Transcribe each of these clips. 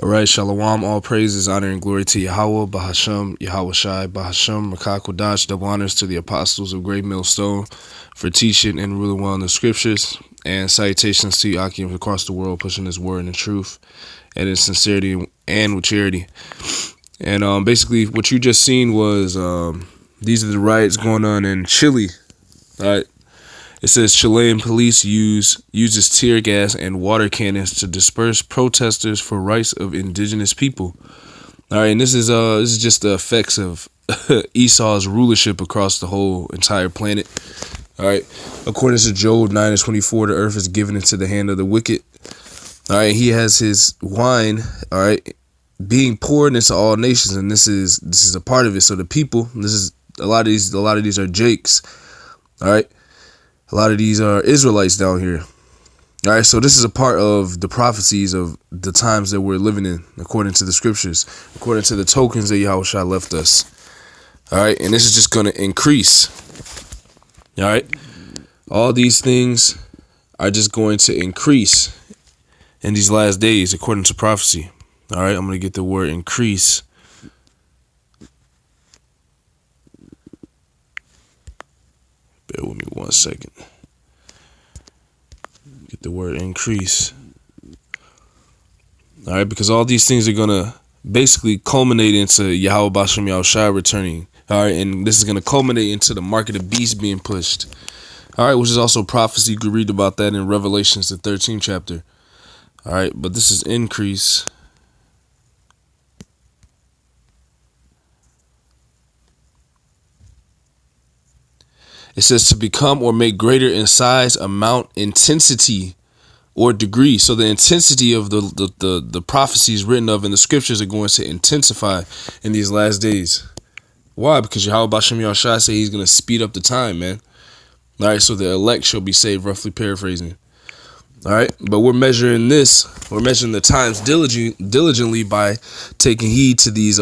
All right, Shalom, all praises, honor, and glory to Yahweh, Bahasham, Yahweh Shai, Bahasham, Makakwadash, double honors to the apostles of Great Millstone for teaching and ruling well in the scriptures, and salutations to Yakim across the world, pushing his word in truth and in sincerity and with charity. And basically, what you just seen was these are the riots going on in Chile. All right. It says Chilean police uses tear gas and water cannons to disperse protesters for rights of indigenous people. All right, and this is just the effects of Esau's rulership across the whole entire planet. All right, according to Job 9:24, the earth is given into the hand of the wicked. All right, he has his wine, all right, being poured into all nations, and this is a part of it. So the people, this is a lot of these are Jakes. All right. A lot of these are Israelites down here. All right, so this is a part of the prophecies of the times that we're living in, according to the scriptures, according to the tokens that Yahushua left us. All right, and this is just going to increase. All right, all these things are just going to increase in these last days, according to prophecy. All right, I'm going to get the word increase. Bear with me 1 second. Get the word increase. All right, because all these things are going to basically culminate into Yahweh Bashem Yahushua returning. All right, and this is going to culminate into the mark of the beast being pushed. All right, which is also prophecy. You can read about that in Revelations, the 13th chapter. All right, but this is increase. It says to become or make greater in size, amount, intensity, or degree. So the intensity of the prophecies written of in the scriptures are going to intensify in these last days. Why? Because Yahweh Bashem Yahushua said he's going to speed up the time, man. All right, so the elect shall be saved, roughly paraphrasing. All right, but we're measuring the times diligently by taking heed to these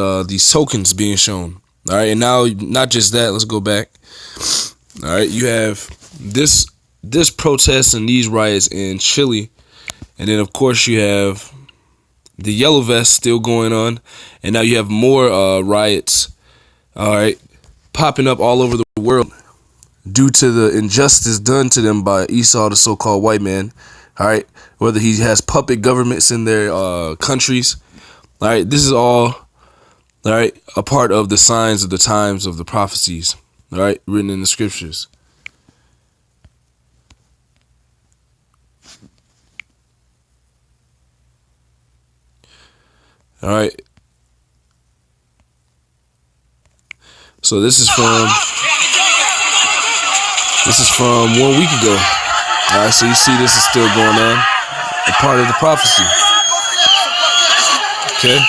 tokens being shown. All right, and now not just that, let's go back. All right, you have this protest and these riots in Chile, and then of course you have the yellow vest still going on, and now you have more riots, all right, popping up all over the world due to the injustice done to them by Esau, the so-called white man. All right, whether he has puppet governments in their countries. All right, this is all right, a part of the signs of the times of the prophecies. All right, written in the scriptures. All right. So this is from 1 week ago. All right, so you see this is still going on, a part of the prophecy. Okay.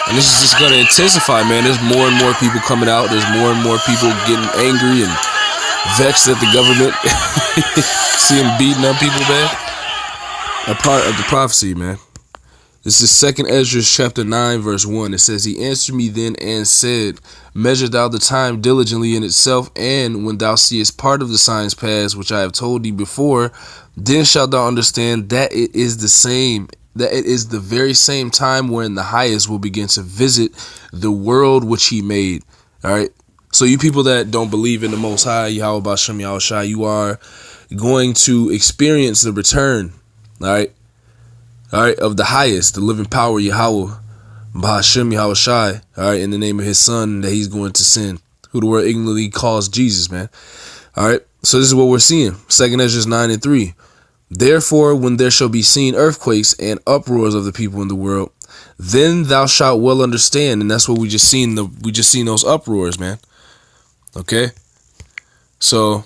And this is just going to intensify, man. There's more and more people coming out. There's more and more people getting angry and vexed at the government. See them beating up people, man. A part of the prophecy, man. This is 2 Ezra chapter 9, verse 1. It says, he answered me then and said, measure thou the time diligently in itself, and when thou seest part of the signs pass, which I have told thee before, then shalt thou understand that it is the very same time wherein the highest will begin to visit the world which he made. All right. So you people that don't believe in the Most High, Yahweh Bashem Yahushua, you are going to experience the return. All right. All right. Of the highest, the living power, Yahweh Bashem Yahushua. All right. In the name of his son that he's going to send, who the word ignorantly calls Jesus, man. All right. So this is what we're seeing. 2 Ezra 9 and 3. Therefore, when there shall be seen earthquakes and uproars of the people in the world, then thou shalt well understand. And that's what we just seen. We just seen those uproars, man. Okay. So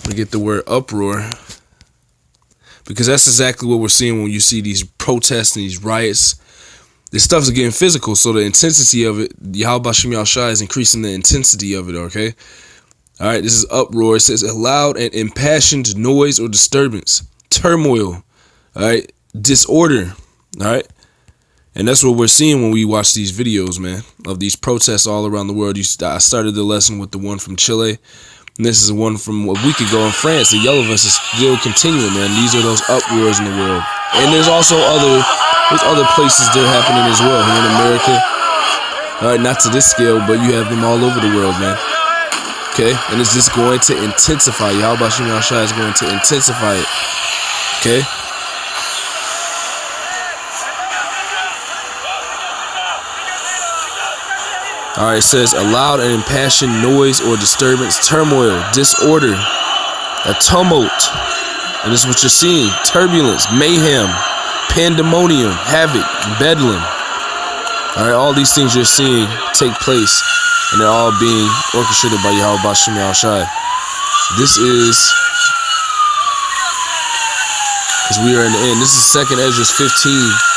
we get the word uproar, because that's exactly what we're seeing when you see these protests and these riots. This stuff is getting physical, so the intensity of it, Yahweh Bashem Yahushua is increasing the intensity of it, okay? All right, this is uproar. It says a loud and impassioned noise or disturbance, turmoil, all right, disorder, all right? And that's what we're seeing when we watch these videos, man, of these protests all around the world. I started the lesson with the one from Chile. And this is one from a week ago in France. The yellow vest is still continuing, man. These are those uproars in the world. And there's also other places they're happening as well here in America. All right, not to this scale, but you have them all over the world, man. Okay, and it's just going to intensify. Yahweh Shem Yahushua is going to intensify it. Okay. Alright, it says a loud and impassioned noise or disturbance, turmoil, disorder, a tumult. And this is what you're seeing. Turbulence, mayhem, pandemonium, havoc, bedlam. Alright, all these things you're seeing take place, and they're all being orchestrated by Yahweh Shem Yahushua. This is, because we are in the end. This is 2nd Ezra 15.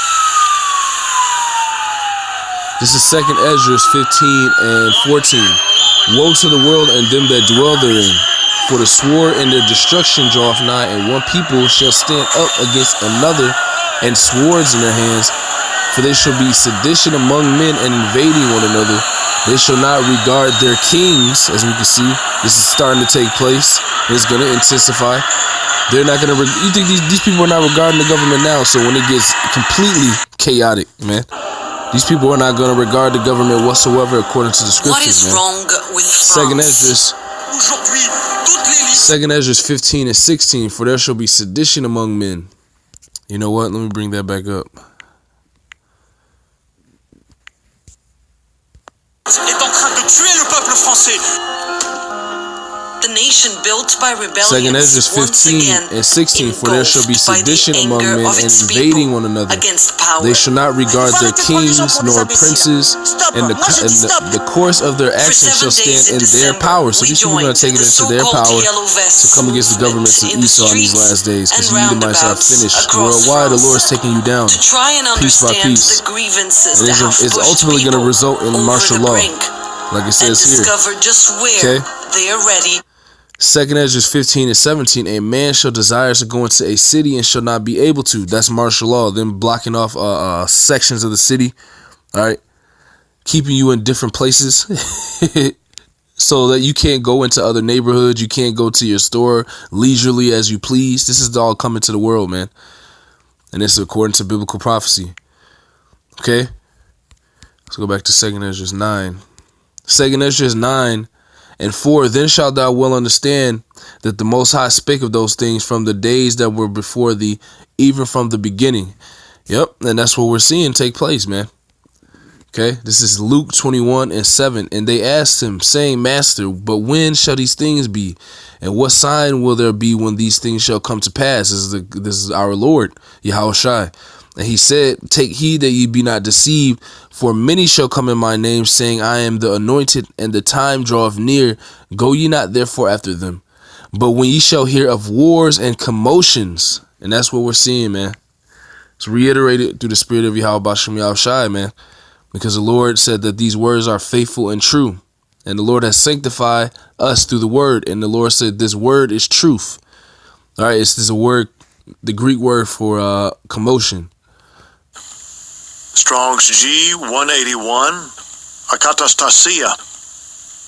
This is 2nd Ezra 15 and 14. Woe to the world and them that dwell therein, for the sword and their destruction draweth nigh, and one people shall stand up against another, and swords in their hands. For they shall be sedition among men and invading one another. They shall not regard their kings, as we can see. This is starting to take place. It's going to intensify. They're not going to. You think these people are not regarding the government now? So when it gets completely chaotic, man. These people are not going to regard the government whatsoever according to the scriptures, what is man. Wrong with France? 2nd Ezra 15 and 16. For there shall be sedition among men. You know what? Let me bring that back up. Est en train de tuer le peuple français. The nation built by rebellion. 2nd Ezra 15 and 16. For there shall be sedition among men and invading one another. They shall not regard their kings nor princes, and the course of their actions shall stand in their power. So these people are going to take it into their power to come against the governments of Esau in these last days, because the Edomites are finished. Worldwide, the Lord is taking you down, piece by piece. And it's ultimately going to result in martial law, like it says here. Okay. They are ready. 2nd Ezra 15 and 17. A man shall desire to go into a city and shall not be able to. That's martial law. Them blocking off sections of the city. All right. Keeping you in different places so that you can't go into other neighborhoods. You can't go to your store leisurely as you please. This is all coming to the world, man. And this is according to biblical prophecy. Okay. Let's go back to 2nd Ezra 9. 2nd Ezra 9 and 4, then shalt thou well understand that the Most High spake of those things from the days that were before thee, even from the beginning. Yep, and that's what we're seeing take place, man. Okay, this is Luke 21 and 7. And they asked him, saying, Master, but when shall these things be? And what sign will there be when these things shall come to pass? This is our Lord, Yahushua. And he said, take heed that ye be not deceived, for many shall come in my name, saying, I am the anointed, and the time draweth near. Go ye not therefore after them. But when ye shall hear of wars and commotions, and that's what we're seeing, man. It's reiterated through the spirit of Yahweh Shem Yahushua, man. Because the Lord said that these words are faithful and true. And the Lord has sanctified us through the word. And the Lord said this word is truth. All right, this is a word, the Greek word for commotion. Strong's G 181, akatastasia.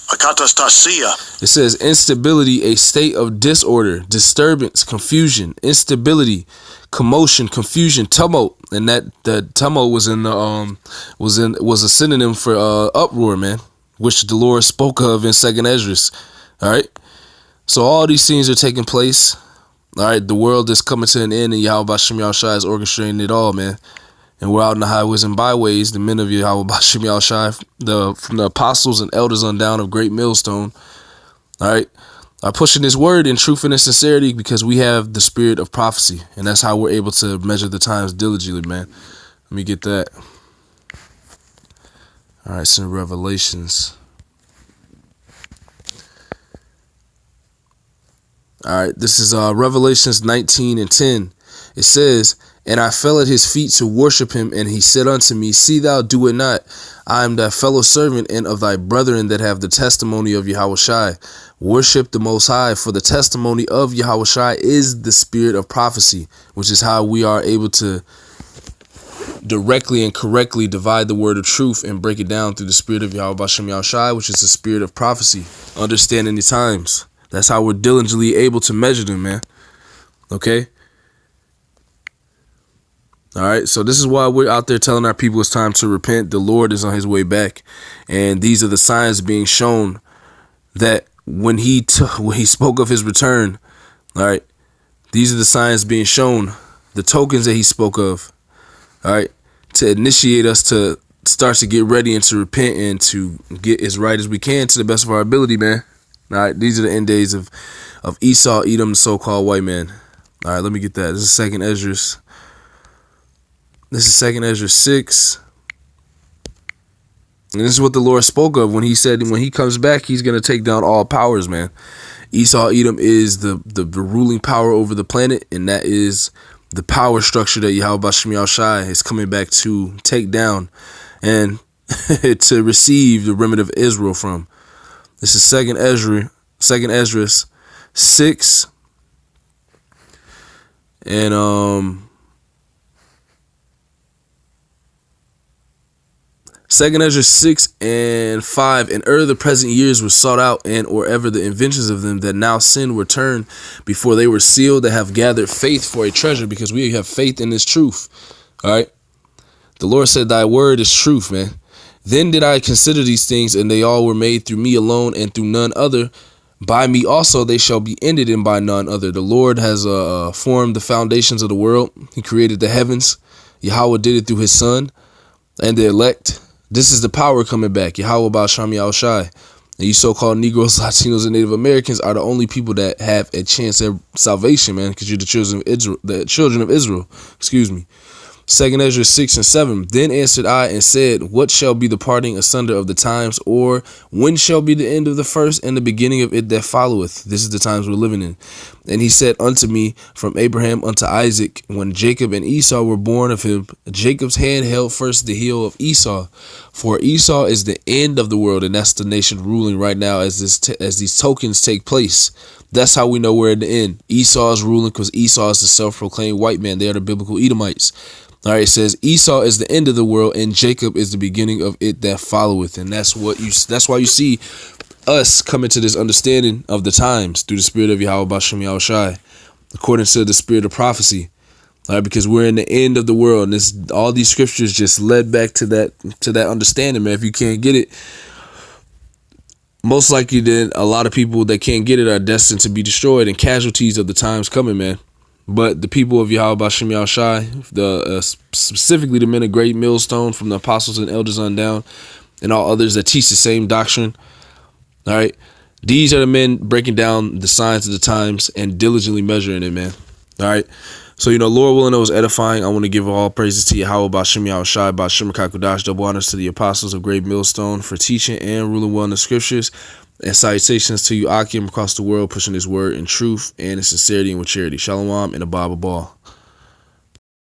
Akatastasia. It says instability, a state of disorder, disturbance, confusion, instability, commotion, confusion, tumult, and that tumult was in the was a synonym for uproar, man, which the Lord spoke of in 2nd Ezra. All right, so all these things are taking place. All right, the world is coming to an end, and Yahweh Shem Yahushua is orchestrating it all, man. And we're out in the highways and byways, the men of Yahweh Shem Yahushua, from the apostles and elders on down of Great Millstone, all right, are pushing this word in truth and in sincerity, because we have the spirit of prophecy. And that's how we're able to measure the times diligently, man. Let me get that. All right, it's in Revelations. All right, this is Revelations 19 and 10. It says, and I fell at his feet to worship him, and he said unto me, see thou do it not. I am thy fellow servant and of thy brethren that have the testimony of Yahushua. Worship the Most High, for the testimony of Yahushua is the spirit of prophecy, which is how we are able to directly and correctly divide the word of truth and break it down through the spirit of Yahweh Shem Yahushua, which is the spirit of prophecy, understanding the times. That's how we're diligently able to measure them, man. Okay? All right, so this is why we're out there telling our people it's time to repent. The Lord is on his way back, and these are the signs being shown that when he spoke of his return. All right, these are the signs being shown, the tokens that he spoke of. All right, to initiate us to start to get ready and to repent and to get as right as we can to the best of our ability, man. All right, these are the end days of Esau, Edom, the so-called white man. All right, let me get that. This is Second Ezra. This is Second Ezra 6. And this is what the Lord spoke of when he said when he comes back, he's going to take down all powers, man. Esau, Edom is the ruling power over the planet, and that is the power structure that Yahweh Bashem Yahushai is coming back to take down and to receive the remnant of Israel from. This is Second Ezra 6. And Second Ezra 6 and 5, and the present years were sought out, and or ever the inventions of them that now sin were turned before they were sealed, that have gathered faith for a treasure, because we have faith in this truth. All right. The Lord said, thy word is truth, man. Then did I consider these things, and they all were made through me alone and through none other. By me also they shall be ended, and by none other. The Lord has formed the foundations of the world. He created the heavens. Yahweh did it through his son and the elect. This is the power coming back. Yahweh Bashem Yahushai. And you so-called Negroes, Latinos, and Native Americans are the only people that have a chance at salvation, man, because you're the children of Israel. The children of Israel. Excuse me. Second Ezra 6 and 7. Then answered I and said, what shall be the parting asunder of the times, or when shall be the end of the first and the beginning of it that followeth? This is the times we're living in. And he said unto me, from Abraham unto Isaac, when Jacob and Esau were born of him, Jacob's hand held first the heel of Esau. For Esau is the end of the world, and that's the nation ruling right now as these tokens take place. That's how we know we're at the end. Esau is ruling because Esau is the self-proclaimed white man. They are the biblical Edomites. All right, it says Esau is the end of the world, and Jacob is the beginning of it that followeth. And that's why you see us coming to this understanding of the times through the spirit of Yahweh Bashem Yahushai, according to the spirit of prophecy. All right, because we're in the end of the world, and all these scriptures just led back to that understanding, man. If you can't get it, most likely then a lot of people that can't get it are destined to be destroyed and casualties of the times coming, man. But the people of Yahweh Bashem Yahushai, specifically the men of Great Millstone, from the apostles and elders on down, and all others that teach the same doctrine. All right, these are the men breaking down the signs of the times and diligently measuring it, man. All right, so Lord willing, it was edifying. I want to give all praises to Yahweh Bashem Yahushai, Bashem Kakudash, double honors to the apostles of Great Millstone for teaching and ruling well in the scriptures. And salutations to you, Akim, across the world, pushing his word in truth and in sincerity and with charity. Shalom and a Bible ball.